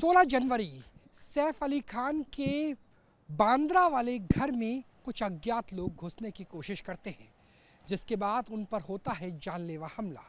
16 जनवरी सैफ अली खान के बांद्रा वाले घर में कुछ अज्ञात लोग घुसने की कोशिश करते हैं, जिसके बाद उन पर होता है जानलेवा हमला।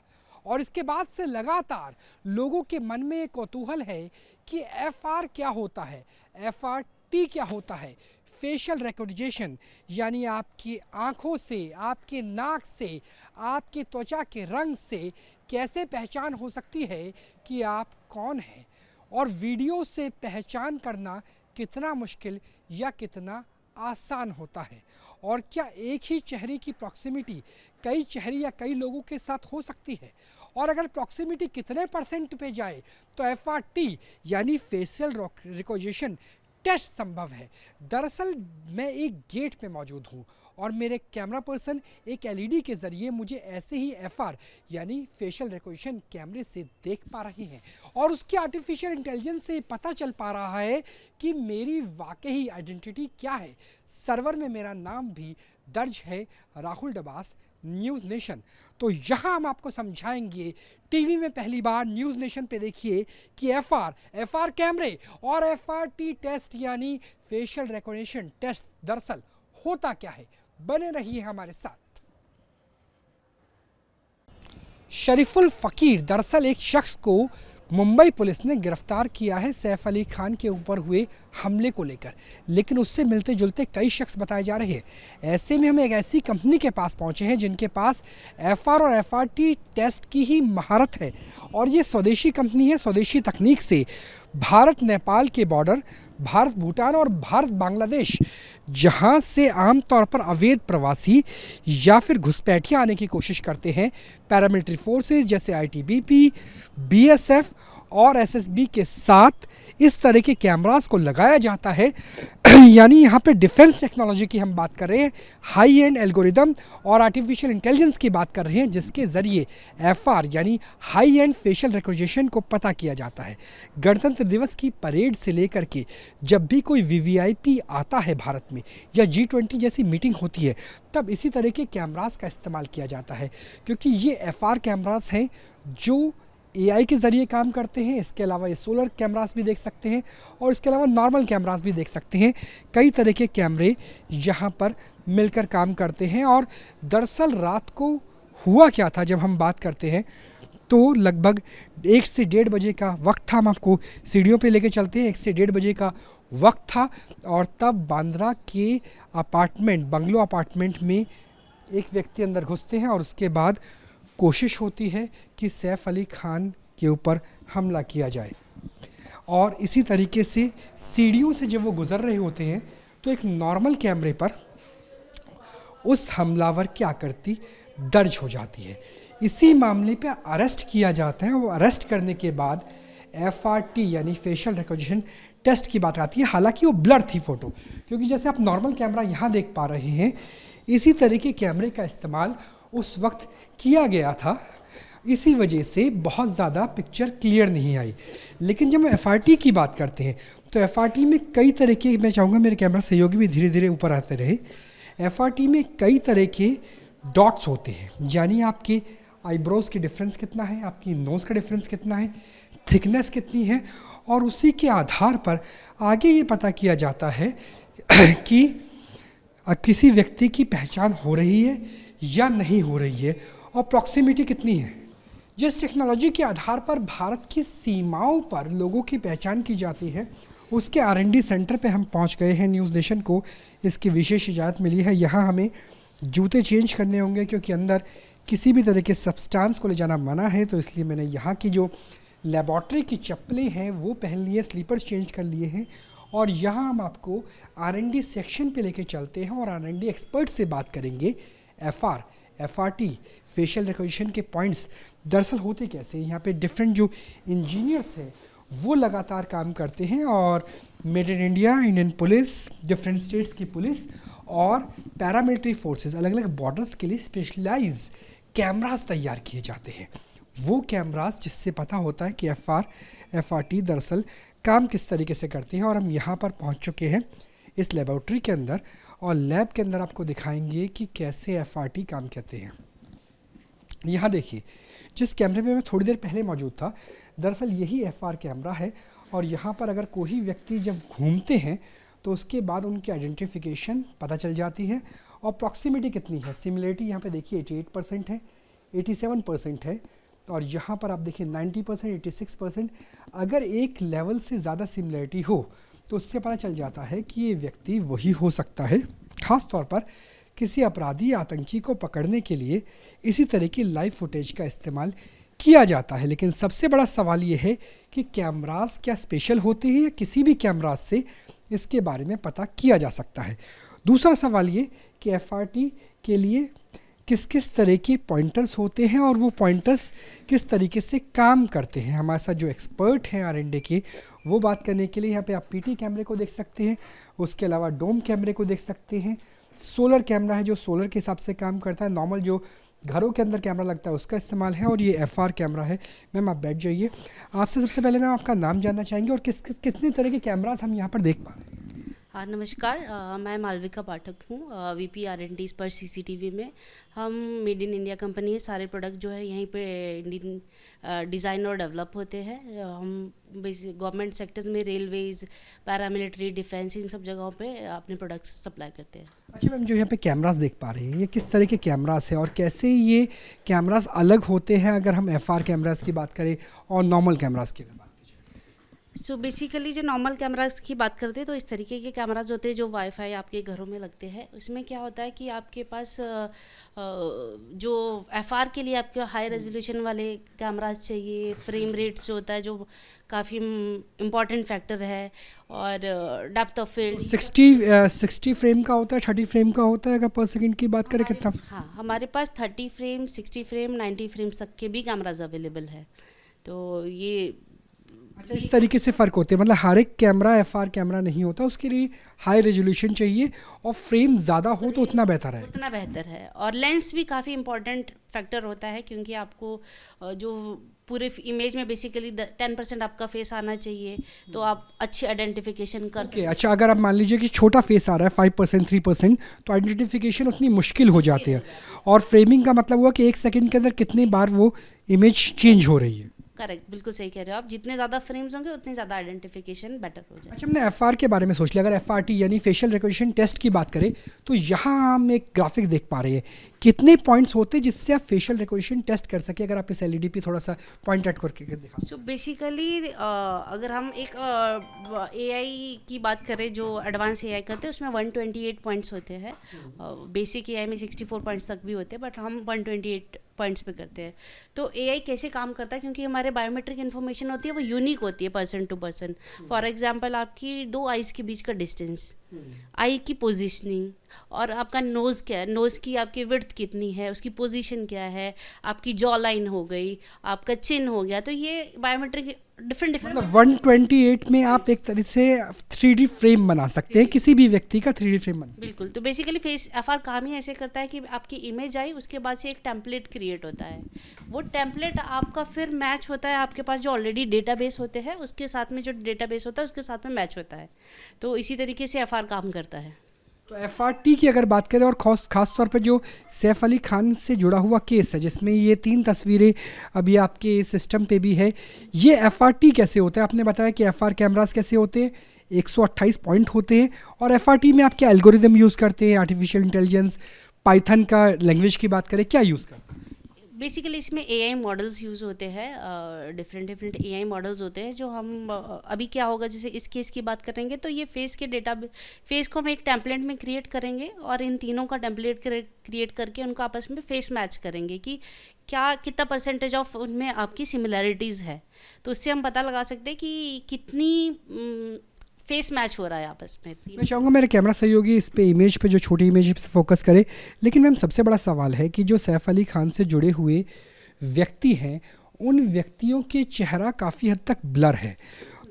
और इसके बाद से लगातार लोगों के मन में एक कौतूहल है कि एफआर क्या होता है, एफआरटी क्या होता है। फेशियल रिकॉग्निशन यानी आपकी आंखों से, आपके नाक से, आपके त्वचा के रंग से कैसे पहचान हो सकती है कि आप कौन हैं, और वीडियो से पहचान करना कितना मुश्किल या कितना आसान होता है। और क्या एक ही चेहरे की प्रॉक्सिमिटी कई चेहरे या कई लोगों के साथ हो सकती है, और अगर प्रॉक्सिमिटी कितने % पे जाए तो एफआरटी यानी फेशियल रिकॉग्निशन टेस्ट संभव है। दरअसल मैं एक गेट पे मौजूद हूँ और मेरे कैमरा पर्सन एक एलईडी के ज़रिए मुझे ऐसे ही एफआर यानी फेशियल रिकॉग्निशन कैमरे से देख पा रहे हैं, और उसकी आर्टिफिशियल इंटेलिजेंस से पता चल पा रहा है कि मेरी वाकई आइडेंटिटी क्या है। सर्वर में मेरा नाम भी दर्ज है, राहुल डबास, न्यूज़ नेशन। तो यहाँ हम आपको समझाएंगे, टीवी में पहली बार न्यूज़ नेशन पे देखिए कि एफआर कैमरे और एफआरटी टेस्ट यानी फेशियल रिकॉग्निशन टेस्ट दरअसल होता क्या है। बने रहिए हमारे साथ। शरीफुल फकीर दरअसल एक शख्स को मुंबई पुलिस ने गिरफ्तार किया है सैफ अली खान के ऊपर हुए हमले को लेकर, लेकिन उससे मिलते जुलते कई शख्स बताए जा रहे हैं। ऐसे में हम एक ऐसी कंपनी के पास पहुंचे हैं जिनके पास एफआर और एफआरटी टेस्ट की ही महारत है, और ये स्वदेशी कंपनी है। स्वदेशी तकनीक से भारत नेपाल के बॉर्डर, भारत भूटान और भारत बांग्लादेश, जहां से आमतौर पर अवैध प्रवासी या फिर घुसपैठियां आने की कोशिश करते हैं, पैरामिलिट्री फोर्सेस जैसे आईटीबीपी, बीएसएफ और एसएसबी के साथ इस तरह के कैमरास को लगाया जाता है। यानी यहाँ पे डिफेंस टेक्नोलॉजी की हम बात कर रहे हैं, हाई एंड एल्गोरिदम और आर्टिफिशियल इंटेलिजेंस की बात कर रहे हैं, जिसके ज़रिए एफआर यानी हाई एंड फेशियल रिकॉग्निशन को पता किया जाता है। गणतंत्र दिवस की परेड से लेकर के जब भी कोई वीवीआईपी आता है भारत में या G20 जैसी मीटिंग होती है, तब इसी तरह के कैमरास का इस्तेमाल किया जाता है, क्योंकि ये एफआर कैमरास हैं जो एआई के ज़रिए काम करते हैं। इसके अलावा ये सोलर कैमरास भी देख सकते हैं, और इसके अलावा नॉर्मल कैमरास भी देख सकते हैं। कई तरह के कैमरे यहाँ पर मिलकर काम करते हैं। और दरअसल रात को हुआ क्या था, जब हम बात करते हैं तो लगभग 1 से 1:30 बजे का वक्त था। हम आपको सीढ़ियों पे लेके चलते हैं। 1 से 1:30 बजे का वक्त था, और तब बांद्रा के बंगलो अपार्टमेंट में एक व्यक्ति अंदर घुसते हैं, और उसके बाद कोशिश होती है कि सैफ अली खान के ऊपर हमला किया जाए। और इसी तरीके से सीढ़ियों से जब वो गुज़र रहे होते हैं तो एक नॉर्मल कैमरे पर उस हमलावर की आकृति दर्ज हो जाती है। इसी मामले पे अरेस्ट किया जाता है। वो अरेस्ट करने के बाद एफआरटी यानी फेशियल रिकॉग्निशन टेस्ट की बात आती है। हालांकि वो ब्लर थी फ़ोटो, क्योंकि जैसे आप नॉर्मल कैमरा यहाँ देख पा रहे हैं, इसी तरह के कैमरे का इस्तेमाल उस वक्त किया गया था। इसी वजह से बहुत ज़्यादा पिक्चर क्लियर नहीं आई। लेकिन जब हम एफआरटी की बात करते हैं तो एफआरटी में कई तरह के, मैं चाहूँगा मेरे कैमरा सहयोगी भी धीरे धीरे ऊपर आते रहे, एफआरटी में कई तरह के डॉट्स होते हैं। यानी आपके आईब्रोज की डिफरेंस कितना है, आपकी नोज़ का डिफरेंस कितना है, थिकनेस कितनी है, और उसी के आधार पर आगे ये पता किया जाता है कि किसी व्यक्ति की पहचान हो रही है या नहीं हो रही है, और प्रॉक्सिमिटी कितनी है। जिस टेक्नोलॉजी के आधार पर भारत की सीमाओं पर लोगों की पहचान की जाती है, उसके R&D सेंटर पे हम पहुंच गए हैं। न्यूज़ नेशन को इसकी विशेष इजाज़त मिली है। यहाँ हमें जूते चेंज करने होंगे, क्योंकि अंदर किसी भी तरह के सब्सटेंस को ले जाना मना है। तो इसलिए मैंने यहाँ की जो लेबॉर्ट्री की चप्पलें हैं वो पहन लिए, स्लीपर्स चेंज कर लिए हैं। और यहाँ हम आपको R&D सेक्शन पे लेके चलते हैं, और R&D एक्सपर्ट से बात करेंगे। एफआर, एफआरटी, फेशियल रिकॉग्निशन के पॉइंट्स दरअसल होते कैसे। यहाँ पे डिफरेंट जो इंजीनियर्स हैं वो लगातार काम करते हैं, और made in India, Indian police, different states की पुलिस और पैरामिलिट्री फोर्सेस, अलग अलग बॉर्डर्स के लिए स्पेशलाइज कैमरास तैयार किए जाते हैं। वो कैमरास जिससे पता होता है कि एफआर, एफआरटी दरअसल काम किस तरीके से करते हैं। और हम यहाँ पर पहुँच चुके हैं इस लेबोरेटरी के अंदर, और लैब के अंदर आपको दिखाएंगे कि कैसे एफआरटी काम करते हैं। यहाँ देखिए, जिस कैमरे में मैं थोड़ी देर पहले मौजूद था, दरअसल यही एफआर कैमरा है, और यहाँ पर अगर कोई व्यक्ति जब घूमते हैं तो उसके बाद उनकी आइडेंटिफिकेशन पता चल जाती है। और प्रॉक्सिमिटी कितनी है, सिमिलरिटी यहाँ पे देखिए 88% है, 87% है, और यहाँ पर आप देखिए 90%, 86%। अगर एक लेवल से ज़्यादा सिमिलरिटी हो तो उससे पता चल जाता है कि ये व्यक्ति वही हो सकता है। ख़ास तौर पर किसी अपराधी या आतंकी को पकड़ने के लिए इसी तरह की लाइव फुटेज का इस्तेमाल किया जाता है। लेकिन सबसे बड़ा सवाल ये है कि कैमरास क्या स्पेशल होते हैं या किसी भी कैमरास से इसके बारे में पता किया जा सकता है। दूसरा सवाल ये कि एफआरटी के लिए किस किस तरह के पॉइंटर्स होते हैं और वो पॉइंटर्स किस तरीके से काम करते हैं। हमारे साथ जो एक्सपर्ट हैं आर&ए के, वो बात करने के लिए यहाँ पे आप पीटी कैमरे को देख सकते हैं, उसके अलावा डोम कैमरे को देख सकते हैं, सोलर कैमरा है जो सोलर के हिसाब से काम करता है, नॉर्मल जो घरों के अंदर कैमरा लगता है उसका इस्तेमाल है, और ये एफआर कैमरा है। मैम आप बैठ जाइए। आपसे सबसे पहले मैम आपका नाम जानना चाहेंगे और कितने तरह के कैमरास हम यहाँ पर देख पा रहे हैं। हाँ नमस्कार, मैं मालविका पाठक हूँ, वीपी R&D पर सीसीटीवी में। हम मेड इन इंडिया कंपनी है, सारे प्रोडक्ट जो है यहीं पे इंडियन डिज़ाइन और डेवलप होते हैं। हम गवर्नमेंट सेक्टर्स में रेलवेज, पैरामिलिट्री, डिफेंस, इन सब जगहों पे अपने प्रोडक्ट्स सप्लाई करते हैं। अच्छा मैम, जो यहाँ पे कैमरास देख पा रहे हैं ये किस तरह के कैमरास हैं और कैसे ये कैमरास अलग होते हैं अगर हम एफआर कैमरास की बात करें और नॉर्मल कैमरास की? सो बेसिकली जो नॉर्मल कैमरास की बात करते हैं तो इस तरीके के कैमराज होते हैं जो वाईफाई आपके घरों में लगते हैं। उसमें क्या होता है कि आपके पास जो एफआर के लिए आपके हाई रेजोल्यूशन वाले कैमराज चाहिए, फ्रेम रेट्स जो होता है जो काफ़ी इम्पॉर्टेंट फैक्टर है, और डेप्थ ऑफ फील्ड 60 फ्रेम का होता है, 30 फ्रेम का होता है। अगर पर सेकंड की बात करें कितना? हाँ, हमारे पास 30 फ्रेम, 60 फ्रेम, 90 फ्रेम्स तक के भी कैमराज अवेलेबल है। तो ये अच्छा, इस तरीके से फ़र्क होते हैं, मतलब हर एक कैमरा एफआर कैमरा नहीं होता, उसके लिए हाई रेजोल्यूशन चाहिए और फ्रेम ज़्यादा हो तो उतना बेहतर है। उतना बेहतर है, और लेंस भी काफ़ी इंपॉर्टेंट फैक्टर होता है, क्योंकि आपको जो पूरे इमेज में बेसिकली 10% आपका फेस आना चाहिए, तो आप अच्छी आइडेंटिफिकेशन कर सकते हैं। अच्छा, अगर आप मान लीजिए कि छोटा फेस आ रहा है 5%, 3%, तो आइडेंटिफिकेशन उतनी मुश्किल हो जाती है। और फ्रेमिंग का मतलब हुआ कि 1 सेकंड के अंदर कितनी बार वो इमेज चेंज हो रही है। करेक्ट, बिल्कुल सही कह रहे हो आप। जितने ज़्यादा फ्रेम्स होंगे उतनी ज़्यादा आइडेंटिफिकेशन बेटर हो जाए। अच्छा, हमने एफआर के बारे में सोच लिया। अगर एफआरटी यानी फेशियल रिकॉग्निशन टेस्ट की बात करें तो यहाँ हम एक ग्राफिक देख पा रहे हैं, कितने पॉइंट्स होते हैं जिससे आप फेशियल रिकॉग्निशन टेस्ट कर सके। अगर आप इस एलईडी पे थोड़ा सा पॉइंट आउट करके दिखा। सो बेसिकली अगर हम एक एआई की बात करें जो एडवांस एआई करते हैं उसमें 128 पॉइंट्स होते हैं। बेसिक एआई में 64 पॉइंट्स तक भी होते हैं, बट हम 128 पॉइंट्स पे करते हैं। तो एआई कैसे काम करता है, क्योंकि हमारे बायोमेट्रिक इन्फॉर्मेशन होती है वो यूनिक होती है person to person. For example आपकी 2 आइज़ के बीच का डिस्टेंस, आई की पोजीशनिंग, और आपका नोज़ क्या है, नोज़ की आपकी विड्थ कितनी है, उसकी पोजीशन क्या है, आपकी जॉ लाइन हो गई, आपका चिन हो गया। तो ये बायोमेट्रिक डिफरेंट मतलब 128 में आप एक तरह से 3D फ्रेम बना सकते हैं, किसी भी व्यक्ति का 3D फ्रेम बना। बिल्कुल। तो बेसिकली फेस एफआर काम ही ऐसे करता है कि आपकी इमेज आई, उसके बाद से एक टेम्पलेट क्रिएट होता है। वो टेम्पलेट आपका फिर मैच होता है आपके पास जो ऑलरेडी डेटाबेस होते हैं उसके साथ में, जो डेटाबेस होता है उसके साथ में मैच होता है। तो इसी तरीके से एफआर काम करता है। तो एफआरटी की अगर बात करें और खास तौर पर जो सैफ अली खान से जुड़ा हुआ केस है जिसमें ये 3 तस्वीरें अभी आपके सिस्टम पे भी है, ये एफआरटी कैसे होता है? आपने बताया कि एफआर कैमरास कैसे होते हैं, 128 पॉइंट होते हैं, और एफआरटी में आप क्या एल्गोरिदम यूज़ करते हैं? आर्टिफिशियल इंटेलिजेंस, पाइथन का लैंग्वेज की बात करें, क्या यूज़ करते हैं? बेसिकली इसमें एआई मॉडल्स यूज़ होते हैं, डिफरेंट एआई मॉडल्स होते हैं जो हम अभी क्या होगा, जैसे इस केस की बात करेंगे तो ये फेस के फेस को हम एक टेम्पलेट में क्रिएट करेंगे और इन तीनों का टेम्पलेट क्रिएट करके उनका आपस में फेस मैच करेंगे कि क्या कितना परसेंटेज ऑफ उनमें आपकी सिमिलैरिटीज़ है। तो उससे हम पता लगा सकते हैं कि कितनी फेस मैच हो रहा है आपस में। मैं चाहूँगा मेरे कैमरा सहयोगी इस पे इमेज पे, जो छोटी इमेज पे फोकस करे। लेकिन मैम सबसे बड़ा सवाल है कि जो सैफ अली खान से जुड़े हुए व्यक्ति हैं उन व्यक्तियों के चेहरा काफ़ी हद तक ब्लर है,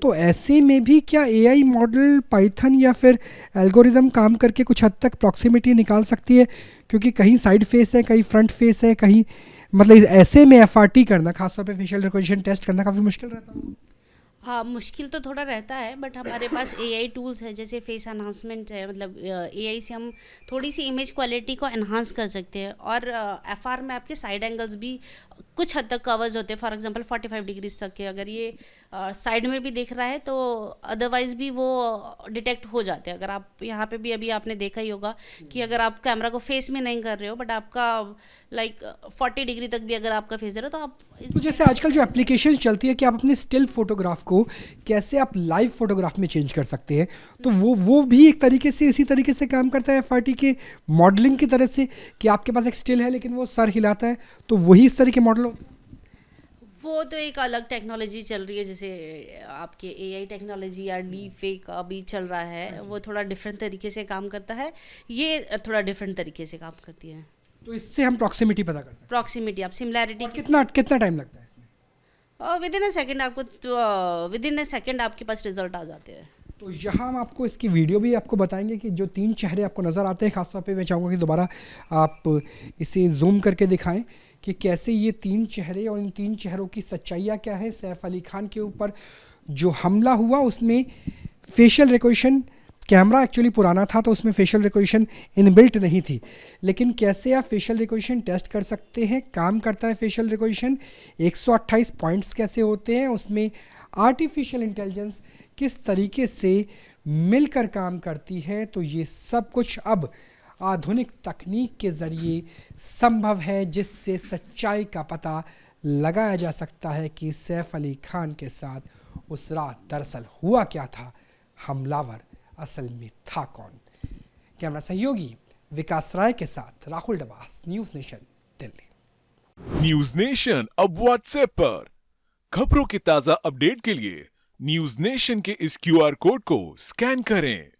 तो ऐसे में भी क्या एआई मॉडल, पाइथन या फिर एल्गोरिदम काम करके कुछ हद तक प्रॉक्सिमिटी निकाल सकती है? क्योंकि कहीं साइड फेस है, कहीं फ्रंट फेस है, कहीं मतलब ऐसे में एफआरटी करना, खासतौर पे फेशियल रिकॉग्निशन टेस्ट करना काफ़ी मुश्किल रहता है। हाँ, मुश्किल तो थोड़ा रहता है, बट हमारे पास एआई टूल्स है, जैसे फेस एनहांसमेंट है, मतलब एआई से हम थोड़ी सी इमेज क्वालिटी को एनहांस कर सकते हैं। और एफआर में आपके साइड एंगल्स भी कुछ हद तक कवर्स होते हैं, फॉर एग्जांपल 45 डिग्रीज तक के, अगर ये साइड में भी दिख रहा है तो अदरवाइज भी वो डिटेक्ट हो जाते हैं। अगर आप यहाँ पे भी अभी आपने देखा ही होगा कि अगर आप कैमरा को फेस में नहीं कर रहे हो बट आपका लाइक 40 डिग्री तक भी अगर आपका फेस है तो आप तो जैसे आजकल जो एप्लीकेशन चलती है कि आप अपने स्टिल फोटोग्राफ को कैसे आप लाइव फोटोग्राफ में चेंज कर सकते हैं, तो वो भी एक तरीके से इसी तरीके से काम करता है एफआरटी के मॉडलिंग की तरह से, कि आपके पास एक स्टिल है लेकिन वो सर हिलाता है, तो वही इस तरह के मॉडल होते हैं। वो तो एक अलग टेक्नोलॉजी चल रही है, जैसे आपके एआई टेक्नोलॉजी या डी फेक अभी चल रहा है, वो थोड़ा डिफरेंट तरीके से काम करता है, ये थोड़ा डिफरेंट तरीके से काम करती है। तो इससे हम प्रॉक्सिमिटी पता कर सकते हैं। प्रॉक्सिमिटी, आप सिमिलैरिटी और कितना टाइम लगता है इसमें? विद इन अ सेकेंड आपको विद इन अ सेकेंड आपके पास रिजल्ट आ जाते हैं। तो यहाँ हम आपको इसकी वीडियो भी आपको बताएंगे कि जो 3 चेहरे आपको नज़र आते हैं, खासतौर पे मैं चाहूँगा कि दोबारा आप इसे जूम करके दिखाएं कि कैसे ये 3 चेहरे और इन 3 चेहरों की सच्चाइयाँ क्या है। सैफ अली खान के ऊपर जो हमला हुआ उसमें फेशियल रिकॉग्निशन, कैमरा एक्चुअली पुराना था तो उसमें फेशियल रिकॉग्निशन इनबिल्ट नहीं थी, लेकिन कैसे आप फेशियल रिकॉग्निशन टेस्ट कर सकते हैं, काम करता है फेशियल रिकॉग्निशन, 128 पॉइंट्स कैसे होते हैं, उसमें आर्टिफिशियल इंटेलिजेंस किस तरीके से मिलकर काम करती है, तो ये सब कुछ अब आधुनिक तकनीक के ज़रिए संभव है, जिससे सच्चाई का पता लगाया जा सकता है कि सैफ अली खान के साथ उस रात दरअसल हुआ क्या था, हमलावर असल में था कौन। कैमरा सहयोगी विकास राय के साथ Rahul Dabas, news nation, Delhi. News nation अब व्हाट्सएप पर खबरों के ताजा अपडेट के लिए न्यूज नेशन के इस क्यूआर कोड को स्कैन करें।